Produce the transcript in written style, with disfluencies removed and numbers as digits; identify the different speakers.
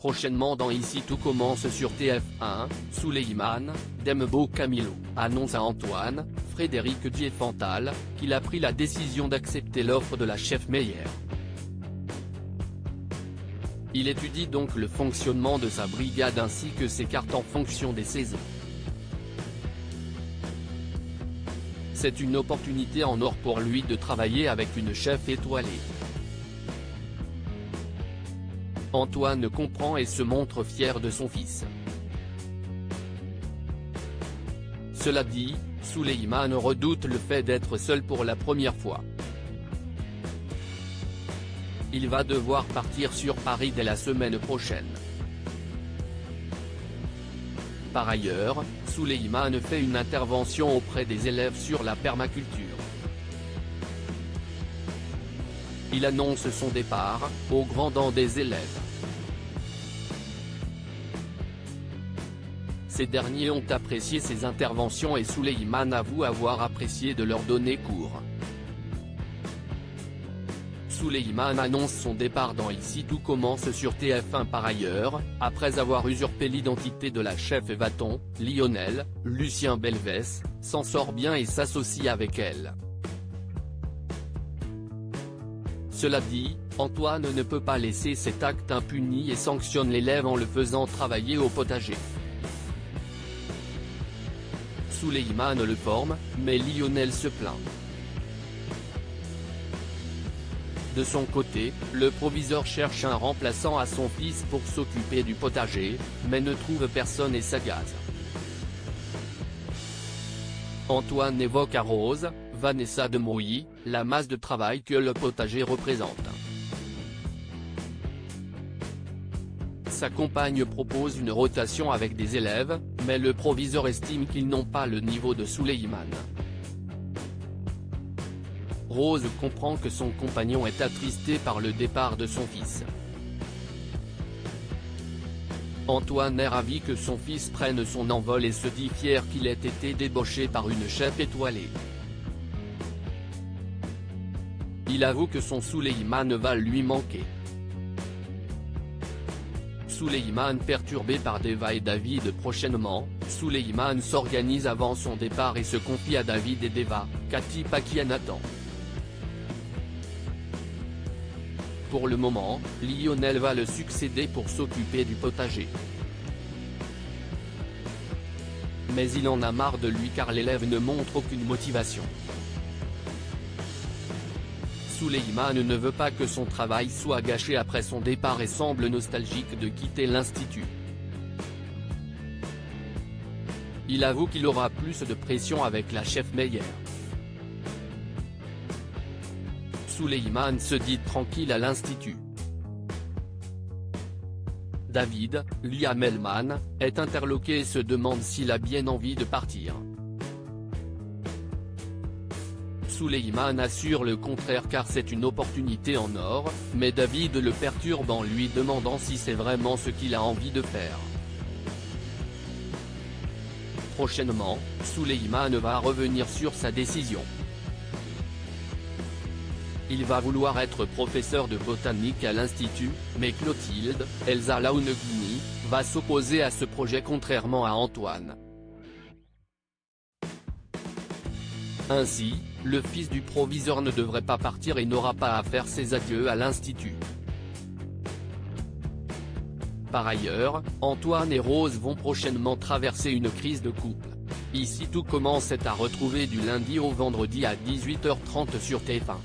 Speaker 1: Prochainement dans Ici tout commence sur TF1, Souleymane Dembo Camilo annonce à Antoine Frédéric Diefenthal qu'il a pris la décision d'accepter l'offre de la chef Meyer. Il étudie donc le fonctionnement de sa brigade ainsi que ses cartes en fonction des saisons. C'est une opportunité en or pour lui de travailler avec une chef étoilée. Antoine comprend et se montre fier de son fils. Cela dit, Souleymane redoute le fait d'être seul pour la première fois. Il va devoir partir sur Paris dès la semaine prochaine. Par ailleurs, Souleymane fait une intervention auprès des élèves sur la permaculture. Il annonce son départ, au grand dam des élèves. Ces derniers ont apprécié ses interventions et Souleymane avoue avoir apprécié de leur donner cours. Souleymane annonce son départ dans Ici tout commence sur TF1 par ailleurs, après avoir usurpé l'identité de la chef Vaton, Lionel, Lucien Belvès, s'en sort bien et s'associe avec elle. Cela dit, Antoine ne peut pas laisser cet acte impuni et sanctionne l'élève en le faisant travailler au potager. Souleymane le forme, mais Lionel se plaint. De son côté, le proviseur cherche un remplaçant à son fils pour s'occuper du potager, mais ne trouve personne et s'agace. Antoine évoque à Rose, Vanessa de Mouilly, la masse de travail que le potager représente. Sa compagne propose une rotation avec des élèves, mais le proviseur estime qu'ils n'ont pas le niveau de Souleymane. Rose comprend que son compagnon est attristé par le départ de son fils. Antoine est ravi que son fils prenne son envol et se dit fier qu'il ait été débauché par une chef étoilée. Il avoue que son Souleymane va lui manquer. Souleymane perturbé par Deva et David. Prochainement, Souleymane s'organise avant son départ et se confie à David et Deva, Cathy Pakianathan. Pour le moment, Lionel va le succéder pour s'occuper du potager. Mais il en a marre de lui car l'élève ne montre aucune motivation. Souleymane ne veut pas que son travail soit gâché après son départ et semble nostalgique de quitter l'institut. Il avoue qu'il aura plus de pression avec la chef Meyer. Souleymane se dit tranquille à l'institut. David, Liam Hellman, est interloqué et se demande s'il a bien envie de partir. Souleymane assure le contraire car c'est une opportunité en or, mais David le perturbe en lui demandant si c'est vraiment ce qu'il a envie de faire. Prochainement, Souleymane va revenir sur sa décision. Il va vouloir être professeur de botanique à l'institut, mais Clotilde, Elsa Launeghini, va s'opposer à ce projet contrairement à Antoine. Ainsi, le fils du proviseur ne devrait pas partir et n'aura pas à faire ses adieux à l'institut. Par ailleurs, Antoine et Rose vont prochainement traverser une crise de couple. Ici tout commence est à retrouver du lundi au vendredi à 18h30 sur TF1.